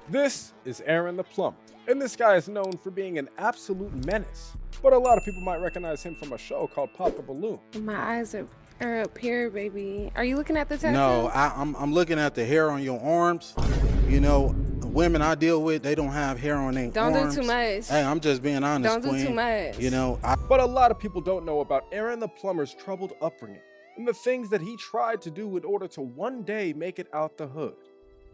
This is Aaron the Plumber, and this guy is known for being an absolute menace. But a lot of people might recognize him from a show called Pop the Balloon. My eyes are up here, baby. Are you looking at the tattoo? No, I'm looking at the hair on your arms. You know, women I deal with, they don't have hair on their arms. Don't do too much. Hey, I'm just being honest, Don't do Queen. too much. You know, But a lot of people don't know about Aaron the Plumber's troubled upbringing and the things that he tried to do in order to one day make it out the hood.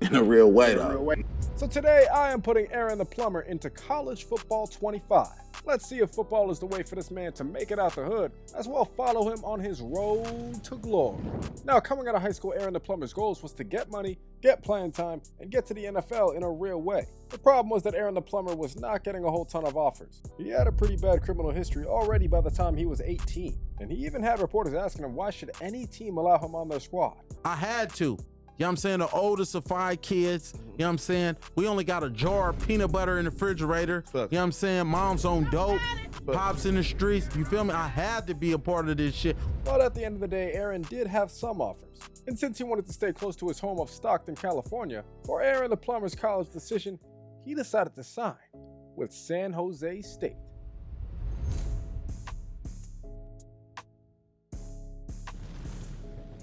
in a real way, though. So today I am putting Aaron the Plumber into College Football 25. Let's see if football is the way for this man to make it out the hood, as well follow him on his road to glory. Now, coming out of high school, Aaron the Plumber's goals was to get money, get playing time, and get to the NFL in a real way. The problem was that Aaron the Plumber was not getting a whole ton of offers. He had a pretty bad criminal history already by the time he was 18, and he even had reporters asking him why should any team allow him on their squad. I had to. You know what I'm saying? The oldest of 5 kids. You know what I'm saying? We only got a jar of peanut butter in the refrigerator. You know what I'm saying? Mom's on dope. Pops in the streets. You feel me? I had to be a part of this shit. But at the end of the day, Aaron did have some offers. And since he wanted to stay close to his home of Stockton, California, for Aaron the Plumber's college decision, he decided to sign with San Jose State.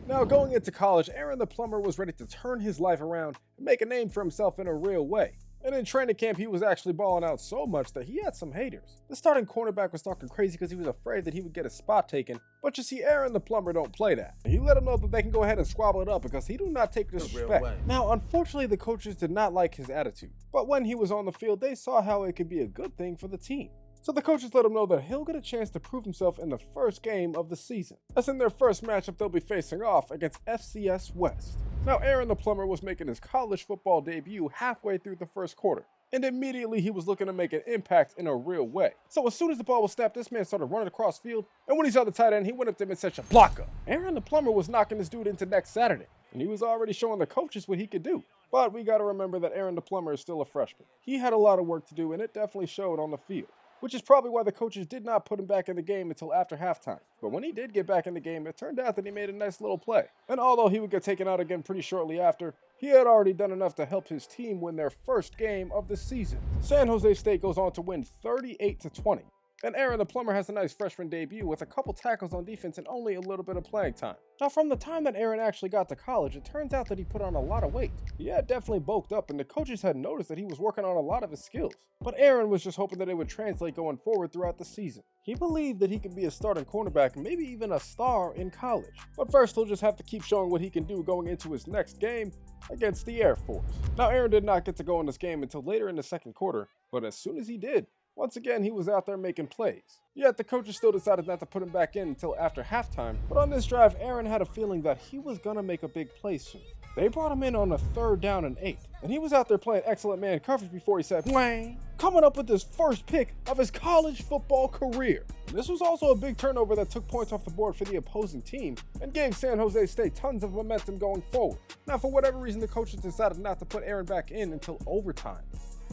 Now, going into college, Aaron the Plumber was ready to turn his life around and make a name for himself in a real way. And in training camp, he was actually balling out so much that he had some haters. The starting cornerback was talking crazy because he was afraid that he would get his spot taken. But you see, Aaron the Plumber don't play that. He let them know that they can go ahead and squabble it up because he do not take disrespect. Now, unfortunately, the coaches did not like his attitude. But when he was on the field, they saw how it could be a good thing for the team. So the coaches let him know that he'll get a chance to prove himself in the first game of the season, as in their first matchup they'll be facing off against FCS West. Now, Aaron the Plumber was making his college football debut halfway through the first quarter, and immediately he was looking to make an impact in a real way. So as soon as the ball was snapped, this man started running across field, and when he saw the tight end, he went up to him and said, "Shablaka." Aaron the Plumber was knocking this dude into next Saturday, and he was already showing the coaches what he could do. But we gotta remember that Aaron the Plumber is still a freshman. He had a lot of work to do, and it definitely showed on the field, which is probably why the coaches did not put him back in the game until after halftime. But when he did get back in the game, it turned out that he made a nice little play. And although he would get taken out again pretty shortly after, he had already done enough to help his team win their first game of the season. San Jose State goes on to win 38-20. And Aaron the Plumber has a nice freshman debut with a couple tackles on defense and only a little bit of playing time. Now, from the time that Aaron actually got to college, it turns out that he put on a lot of weight. He had definitely bulked up, and the coaches had noticed that he was working on a lot of his skills. But Aaron was just hoping that it would translate going forward throughout the season. He believed that he could be a starting cornerback and maybe even a star in college. But first, he'll just have to keep showing what he can do going into his next game against the Air Force. Now, Aaron did not get to go in this game until later in the second quarter, but as soon as he did, once again, he was out there making plays. Yet the coaches still decided not to put him back in until after halftime, but on this drive, Aaron had a feeling that he was gonna make a big play soon. They brought him in on a 3rd down and 8, and he was out there playing excellent man coverage before he said, "Wang," coming up with his first pick of his college football career. And this was also a big turnover that took points off the board for the opposing team and gave San Jose State tons of momentum going forward. Now, for whatever reason, the coaches decided not to put Aaron back in until overtime,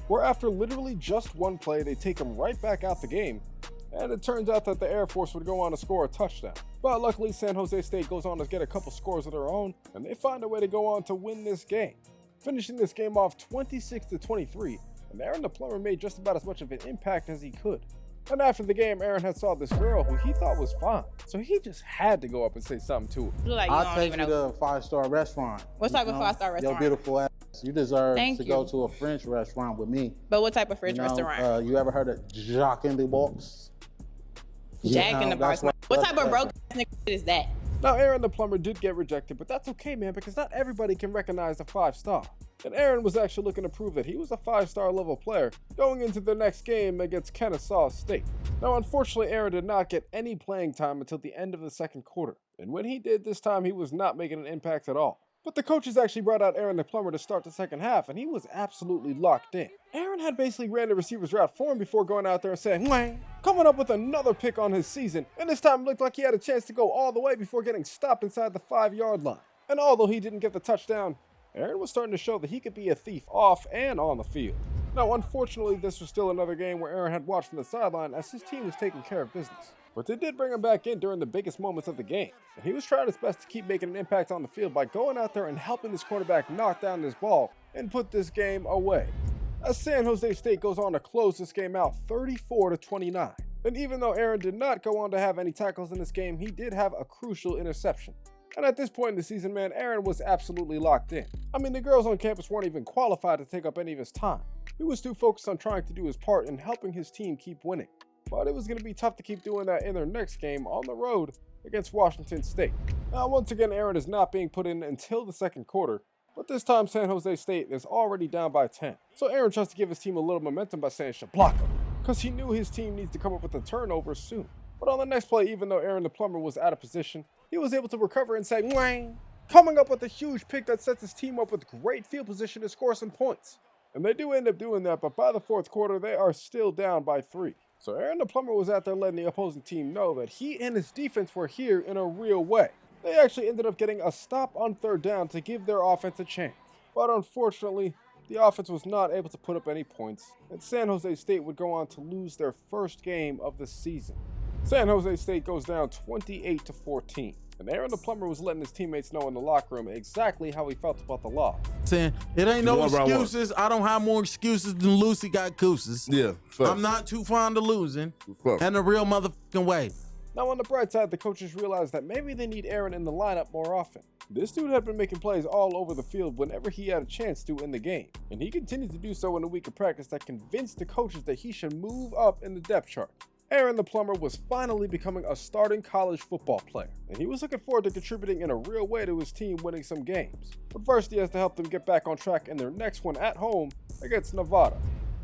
where after literally just one play, they take him right back out the game, and it turns out that the Air Force would go on to score a touchdown. But luckily, San Jose State goes on to get a couple scores of their own, and they find a way to go on to win this game, finishing this game off 26-23, and Aaron the Plumber made just about as much of an impact as he could. And after the game, Aaron had saw this girl who he thought was fine, so he just had to go up and say something to her. Like I'll take you to a 5-star restaurant. What type of 5-star restaurant? Your beautiful ass. You deserve Thank to you. go to a French restaurant with me. But what type of French restaurant? You ever heard of Jacques in the Box? Jack in the Box. What type of broke ass nigga is that? Now, Aaron the Plumber did get rejected, but that's okay, man, because not everybody can recognize a 5-star. And Aaron was actually looking to prove that he was a 5-star level player going into the next game against Kennesaw State. Now, unfortunately, Aaron did not get any playing time until the end of the second quarter. And when he did this time, he was not making an impact at all. But the coaches actually brought out Aaron the Plumber to start the second half, and he was absolutely locked in. Aaron had basically ran the receiver's route for him before going out there and saying, "Wang," coming up with another pick on his season, and this time it looked like he had a chance to go all the way before getting stopped inside the 5-yard line. And although he didn't get the touchdown, Aaron was starting to show that he could be a thief off and on the field. Now, unfortunately, this was still another game where Aaron had watched from the sideline as his team was taking care of business. But they did bring him back in during the biggest moments of the game, and he was trying his best to keep making an impact on the field by going out there and helping this quarterback knock down this ball and put this game away. as San Jose State goes on to close this game out 34-29. And even though Aaron did not go on to have any tackles in this game, he did have a crucial interception. And at this point in the season, man, Aaron was absolutely locked in. I mean, the girls on campus weren't even qualified to take up any of his time. He was too focused on trying to do his part in helping his team keep winning. But it was going to be tough to keep doing that in their next game on the road against Washington State. Now, once again, Aaron is not being put in until the second quarter, but this time San Jose State is already down by 10. So Aaron tries to give his team a little momentum by saying "Shablaka," because he knew his team needs to come up with a turnover soon. But on the next play, even though Aaron the Plumber was out of position, he was able to recover and say "Wang," coming up with a huge pick that sets his team up with great field position to score some points. And they do end up doing that, but by the fourth quarter, they are still down by 3. So Aaron the Plumber was out there letting the opposing team know that he and his defense were here in a real way. They actually ended up getting a stop on third down to give their offense a chance. But unfortunately, the offense was not able to put up any points, and San Jose State would go on to lose their first game of the season. San Jose State goes down 28-14, and Aaron the Plumber was letting his teammates know in the locker room exactly how he felt about the loss. Saying, it ain't no excuses. I don't have more excuses than Lucy got gooses. Yeah, facts. I'm not too fond of losing, and the real motherfucking way. Now on the bright side, the coaches realized that maybe they need Aaron in the lineup more often. This dude had been making plays all over the field whenever he had a chance to in the game, and he continued to do so in a week of practice that convinced the coaches that he should move up in the depth chart. Aaron the Plumber was finally becoming a starting college football player, and he was looking forward to contributing in a real way to his team winning some games. But first, he has to help them get back on track in their next one at home against Nevada.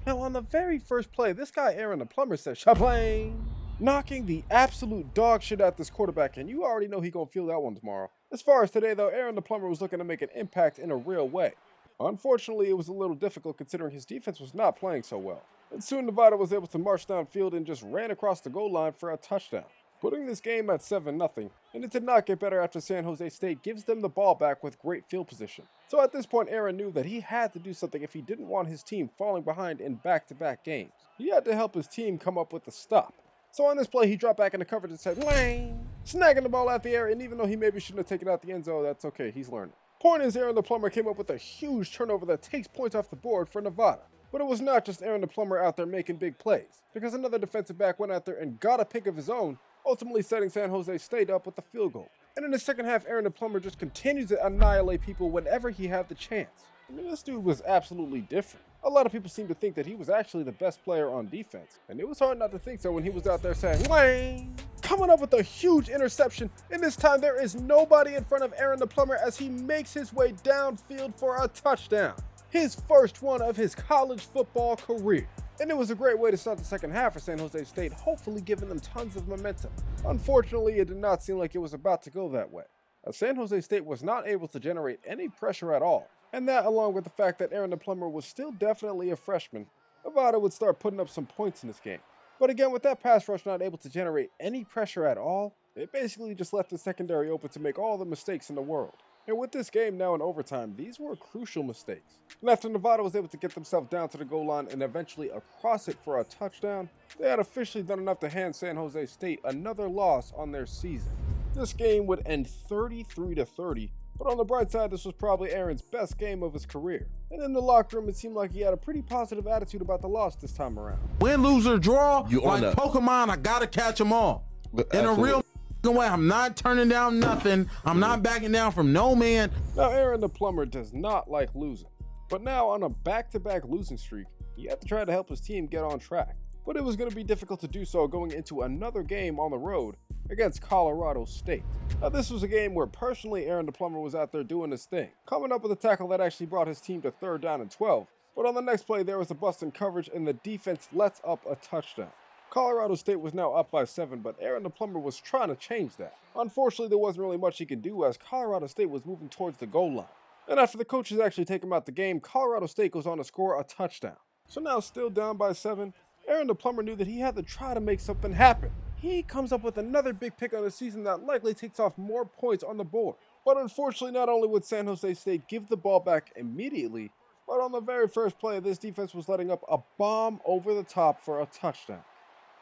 Now on the very first play, this guy Aaron the Plumber said "Shablang," knocking the absolute dog shit out this quarterback, and you already know he gonna feel that one tomorrow. As far as today though, Aaron the Plumber was looking to make an impact in a real way. Unfortunately, it was a little difficult considering his defense was not playing so well. And soon Nevada was able to march downfield and just ran across the goal line for a touchdown, putting this game at 7-0, and it did not get better after San Jose State gives them the ball back with great field position. So at this point, Aaron knew that he had to do something if he didn't want his team falling behind in back-to-back games. He had to help his team come up with a stop. So on this play, he dropped back into coverage and said "Wang," snagging the ball out the air, and even though he maybe shouldn't have taken it out the end zone, that's okay, he's learning. Point is, Aaron the Plumber came up with a huge turnover that takes points off the board for Nevada. But it was not just Aaron the Plumber out there making big plays, because another defensive back went out there and got a pick of his own, ultimately setting San Jose State up with the field goal. And in the second half, Aaron the Plumber just continued to annihilate people whenever he had the chance. I mean, this dude was absolutely different. A lot of people seem to think that he was actually the best player on defense, and it was hard not to think so when he was out there saying "Wang," coming up with a huge interception, and this time there is nobody in front of Aaron the Plumber as he makes his way downfield for a touchdown. His first one of his college football career. And it was a great way to start the second half for San Jose State, hopefully giving them tons of momentum. Unfortunately, it did not seem like it was about to go that way, as San Jose State was not able to generate any pressure at all. And that, along with the fact that Aaron the Plumber was still definitely a freshman, Nevada would start putting up some points in this game. But again, with that pass rush not able to generate any pressure at all, it basically just left the secondary open to make all the mistakes in the world. And with this game now in overtime, these were crucial mistakes. And after Nevada was able to get themselves down to the goal line and eventually across it for a touchdown, they had officially done enough to hand San Jose State another loss on their season. This game would end 33-30, but on the bright side, this was probably Aaron's best game of his career. And in the locker room, it seemed like he had a pretty positive attitude about the loss this time around. Win, lose, or draw, like Pokemon, I gotta catch them all. In a real way, I'm not turning down nothing. I'm not backing down from no man. Now, Aaron the Plumber does not like losing. But now, on a back-to-back losing streak, he had to try to help his team get on track. But it was going to be difficult to do so going into another game on the road against Colorado State. Now, this was a game where personally Aaron the Plumber was out there doing his thing, coming up with a tackle that actually brought his team to 3rd down and 12. But on the next play, there was a bust in coverage and the defense lets up a touchdown. Colorado State was now up by 7, but Aaron the Plumber was trying to change that. Unfortunately, there wasn't really much he could do as Colorado State was moving towards the goal line. And after the coaches actually take him out the game, Colorado State goes on to score a touchdown. So now still down by 7, Aaron the Plumber knew that he had to try to make something happen. He comes up with another big pick on the season that likely takes off more points on the board. But unfortunately, not only would San Jose State give the ball back immediately, but on the very first play, this defense was letting up a bomb over the top for a touchdown.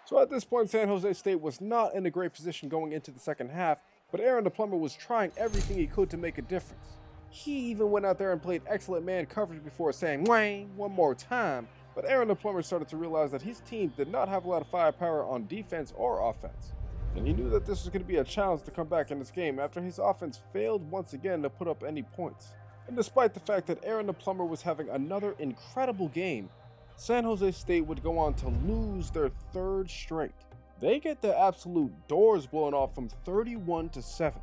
So at this point, San Jose State was not in a great position going into the second half, but Aaron the Plumber was trying everything he could to make a difference. He even went out there and played excellent man coverage before saying "Wang" one more time. But Aaron the Plumber started to realize that his team did not have a lot of firepower on defense or offense. And he knew that this was going to be a challenge to come back in this game after his offense failed once again to put up any points. And despite the fact that Aaron the Plumber was having another incredible game, San Jose State would go on to lose their third straight. They get the absolute doors blown off from 31-7.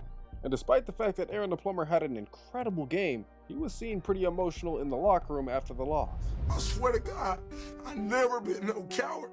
And despite the fact that Aaron the Plumber had an incredible game, he was seen pretty emotional in the locker room after the loss. I swear to God, I never been no coward.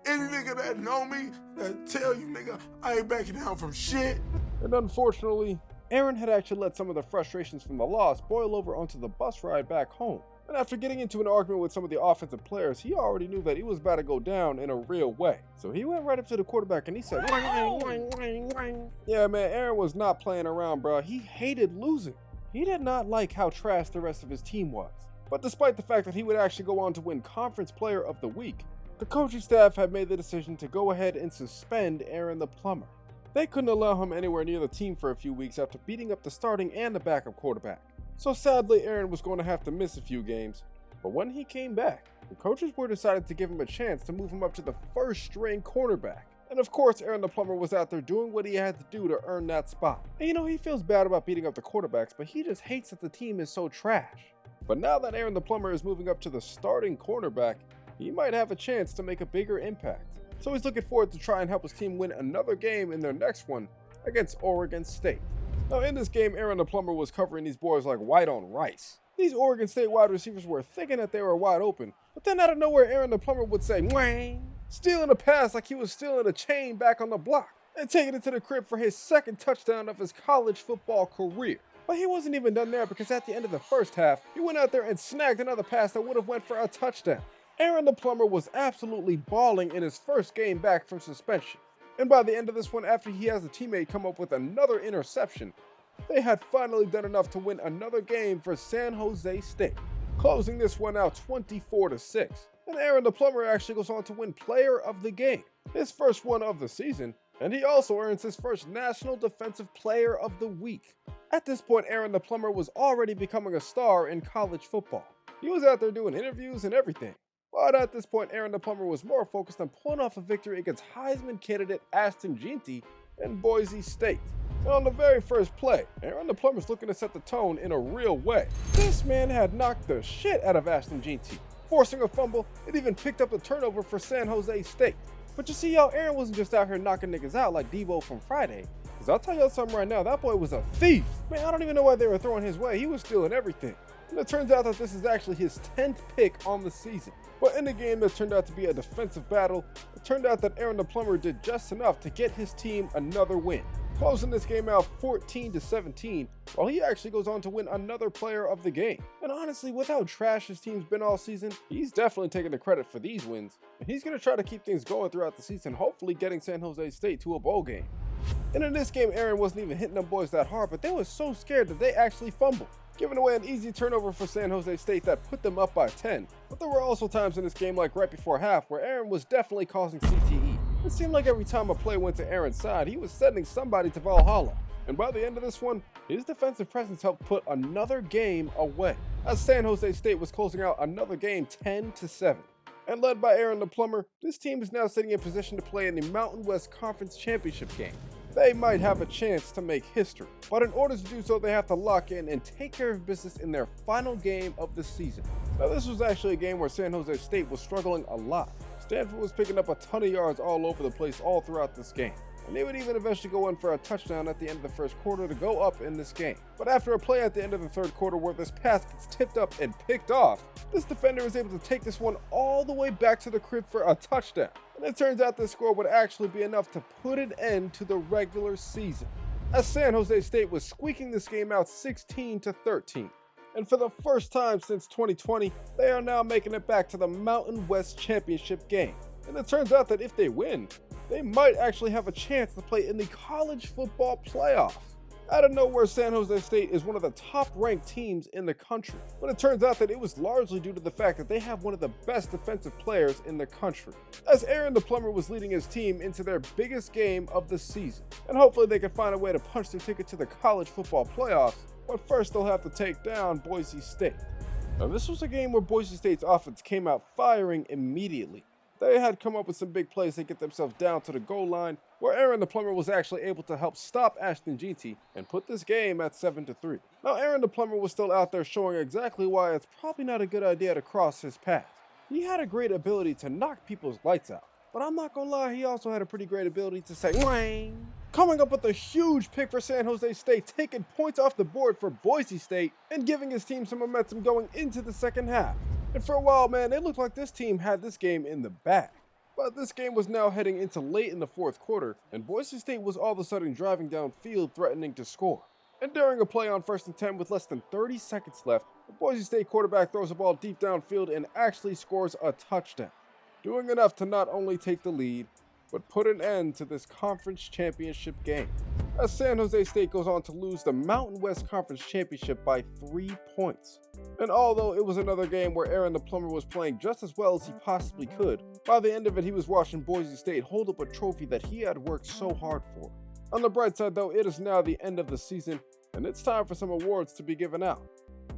Any nigga that know me, that tell you, nigga, I ain't backing down from shit. And unfortunately, Aaron had actually let some of the frustrations from the loss boil over onto the bus ride back home. And after getting into an argument with some of the offensive players, he already knew that he was about to go down in a real way. So he went right up to the quarterback and he said, "Wang, wang, wang, wang." Yeah, man, Aaron was not playing around, bro. He hated losing. He did not like how trash the rest of his team was. But despite the fact that he would actually go on to win Conference Player of the Week, the coaching staff had made the decision to go ahead and suspend Aaron the Plumber. They couldn't allow him anywhere near the team for a few weeks after beating up the starting and the backup quarterback. So sadly, Aaron was going to have to miss a few games. But when he came back, the coaches were decided to give him a chance to move him up to the first string cornerback. And of course, Aaron the Plumber was out there doing what he had to do to earn that spot. And you know, he feels bad about beating up the quarterbacks, but he just hates that the team is so trash. But now that Aaron the Plumber is moving up to the starting cornerback, he might have a chance to make a bigger impact. So he's looking forward to try and help his team win another game in their next one against Oregon State. Now in this game, Aaron the Plumber was covering these boys like white on rice. These Oregon State wide receivers were thinking that they were wide open, but then out of nowhere, Aaron the Plumber would say, "Wang," stealing a pass like he was stealing a chain back on the block, and taking it to the crib for his second touchdown of his college football career. But he wasn't even done there, because at the end of the first half, he went out there and snagged another pass that would have went for a touchdown. Aaron the Plumber was absolutely balling in his first game back from suspension. And by the end of this one, after he has a teammate come up with another interception, they had finally done enough to win another game for San Jose State, closing this one out 24-6. And Aaron the Plumber actually goes on to win Player of the Game, his first one of the season, and he also earns his first National Defensive Player of the Week. At this point, Aaron the Plumber was already becoming a star in college football. He was out there doing interviews and everything. But at this point, Aaron the Plumber was more focused on pulling off a victory against Heisman candidate Ashton Jeanty in Boise State. And on the very first play, Aaron the Plumber's looking to set the tone in a real way. This man had knocked the shit out of Ashton Jeanty, forcing a fumble. It even picked up the turnover for San Jose State. But you see, y'all, Aaron wasn't just out here knocking niggas out like Debo from Friday. Cause I'll tell y'all something right now, that boy was a thief. Man, I don't even know why they were throwing his way. He was stealing everything. And it turns out that this is actually his 10th pick on the season. But in a game that turned out to be a defensive battle, it turned out that Aaron the Plumber did just enough to get his team another win, closing this game out 14-17, while he actually goes on to win another Player of the Game. And honestly, with how trash his team's been all season, he's definitely taking the credit for these wins, and he's going to try to keep things going throughout the season, hopefully getting San Jose State to a bowl game. And in this game, Aaron wasn't even hitting them boys that hard, but they were so scared that they actually fumbled, giving away an easy turnover for San Jose State that put them up by 10. But there were also times in this game, like right before half, where Aaron was definitely causing CTE. It seemed like every time a play went to Aaron's side, he was sending somebody to Valhalla. And by the end of this one, his defensive presence helped put another game away, as San Jose State was closing out another game 10-7. And led by Aaron the Plumber, this team is now sitting in position to play in the Mountain West Conference Championship game. They might have a chance to make history, but in order to do so, they have to lock in and take care of business in their final game of the season. Now, this was actually a game where San Jose State was struggling a lot. Stanford was picking up a ton of yards all over the place all throughout this game, and they would even eventually go in for a touchdown at the end of the first quarter to go up in this game. But after a play at the end of the third quarter where this pass gets tipped up and picked off, this defender is able to take this one all the way back to the crib for a touchdown. And it turns out this score would actually be enough to put an end to the regular season, as San Jose State was squeaking this game out 16-13. And for the first time since 2020, they are now making it back to the Mountain West Championship game. And it turns out that if they win, they might actually have a chance to play in the college football playoffs. Out of nowhere, San Jose State is one of the top-ranked teams in the country, but it turns out that it was largely due to the fact that they have one of the best defensive players in the country, as Aaron the Plumber was leading his team into their biggest game of the season. And hopefully they can find a way to punch their ticket to the college football playoffs but first they'll have to take down Boise State. Now this was a game where Boise State's offense came out firing immediately. They had come up with some big plays to get themselves down to the goal line, where Aaron the Plumber was actually able to help stop Ashton Jeanty and put this game at 7-3. Now Aaron the Plumber was still out there showing exactly why it's probably not a good idea to cross his path. He had a great ability to knock people's lights out, but I'm not gonna lie, he also had a pretty great ability to say wang, coming up with a huge pick for San Jose State, taking points off the board for Boise State and giving his team some momentum going into the second half. And for a while, man, it looked like this team had this game in the bag. But this game was now heading into late in the fourth quarter, and Boise State was all of a sudden driving downfield threatening to score. And during a play on 1st and 10 with less than 30 seconds left, the Boise State quarterback throws a ball deep downfield and actually scores a touchdown, doing enough to not only take the lead, but put an end to this conference championship game, as San Jose State goes on to lose the Mountain West Conference Championship by 3 points. And although it was another game where Aaron the Plumber was playing just as well as he possibly could, by the end of it he was watching Boise State hold up a trophy that he had worked so hard for. On the bright side though, it is now the end of the season, and it's time for some awards to be given out.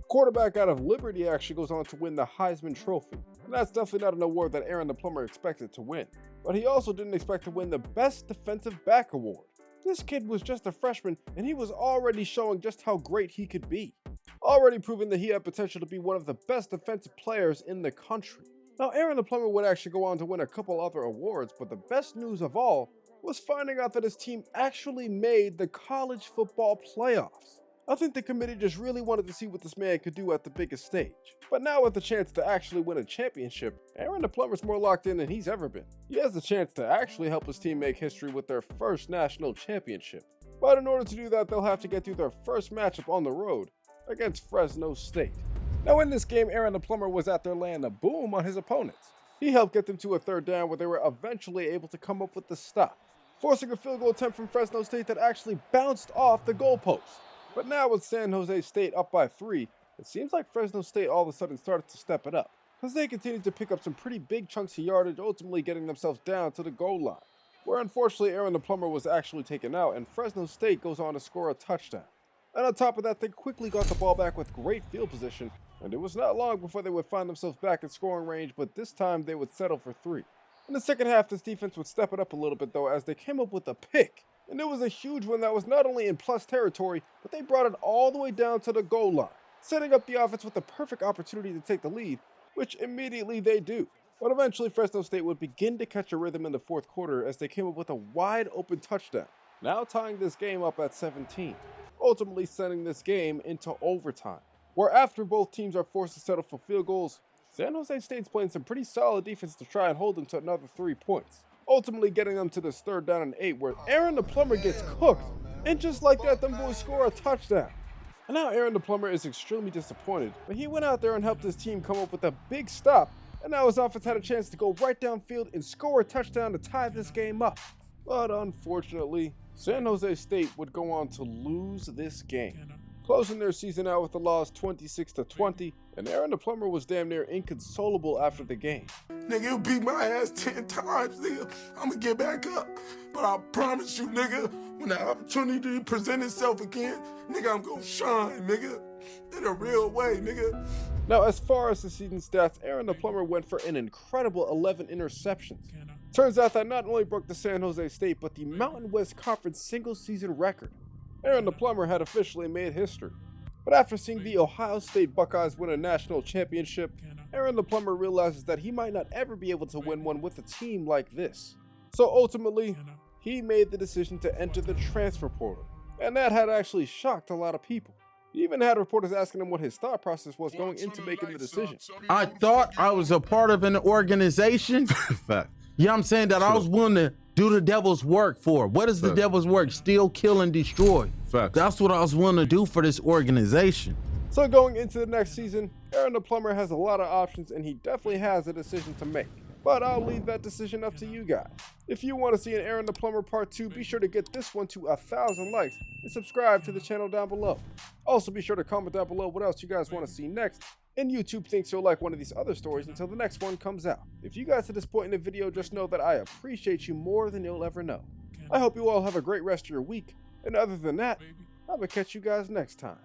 Quarterback out of Liberty actually goes on to win the Heisman Trophy, and that's definitely not an award that Aaron the Plumber expected to win. But he also didn't expect to win the Best Defensive Back Award. This kid was just a freshman, and he was already showing just how great he could be, already proving that he had potential to be one of the best defensive players in the country. Now Aaron the Plumber would actually go on to win a couple other awards, but the best news of all was finding out that his team actually made the college football playoffs. I think the committee just really wanted to see what this man could do at the biggest stage. But now with the chance to actually win a championship, Aaron the Plumber's more locked in than he's ever been. He has the chance to actually help his team make history with their first national championship. But in order to do that, they'll have to get through their first matchup on the road against Fresno State. Now in this game, Aaron the Plumber was out there laying a boom on his opponents. He helped get them to a 3rd down where they were eventually able to come up with the stop, forcing a field goal attempt from Fresno State that actually bounced off the goalpost. But now with San Jose State up by 3, it seems like Fresno State all of a sudden started to step it up, because they continued to pick up some pretty big chunks of yardage, ultimately getting themselves down to the goal line, where unfortunately Aaron the Plumber was actually taken out and Fresno State goes on to score a touchdown. And on top of that, they quickly got the ball back with great field position, and it was not long before they would find themselves back in scoring range, but this time they would settle for 3. In the second half, this defense would step it up a little bit though, as they came up with a pick. And it was a huge one that was not only in plus territory, but they brought it all the way down to the goal line, setting up the offense with the perfect opportunity to take the lead, which immediately they do. But eventually Fresno State would begin to catch a rhythm in the fourth quarter as they came up with a wide open touchdown, now tying this game up at 17, ultimately sending this game into overtime, where after both teams are forced to settle for field goals, San Jose State's playing some pretty solid defense to try and hold them to another 3 points, ultimately getting them to this 3rd down and 8 where Aaron the Plumber gets cooked, and just like that, them boys score a touchdown. And now Aaron the Plumber is extremely disappointed, but he went out there and helped his team come up with a big stop, and now his offense had a chance to go right downfield and score a touchdown to tie this game up. But unfortunately, San Jose State would go on to lose this game, closing their season out with a loss 26-20, and Aaron the Plumber was damn near inconsolable after the game. Nigga, you beat my ass 10 times, nigga. I'ma get back up. But I promise you, nigga, when the opportunity presents itself again, nigga, I'm gonna shine, nigga. In a real way, nigga. Now, as far as the season stats, Aaron the Plumber went for an incredible 11 interceptions. Turns out that not only broke the San Jose State, but the Mountain West Conference single-season record. Aaron the Plumber had officially made history. But after seeing the Ohio State Buckeyes win a national championship, Aaron the Plumber realizes that he might not ever be able to win one with a team like this. So ultimately, he made the decision to enter the transfer portal, and that had actually shocked a lot of people. He even had reporters asking him what his thought process was going into making the decision. I thought I was a part of an organization. Fact. You know what I'm saying? That I was willing to do the devil's work for. What is the devil's work? Steal, kill, and destroy. Facts. That's what I was willing to do for this organization. So going into the next season, Aaron the Plumber has a lot of options and he definitely has a decision to make. But I'll leave that decision up to you guys. If you want to see an Aaron the Plumber part 2, be sure to get this one to 1,000 likes and subscribe to the channel down below. Also be sure to comment down below what else you guys want to see next, and YouTube thinks you'll like one of these other stories until the next one comes out. If you guys at this point in the video, just know that I appreciate you more than you'll ever know. I hope you all have a great rest of your week, and other than that, I will catch you guys next time.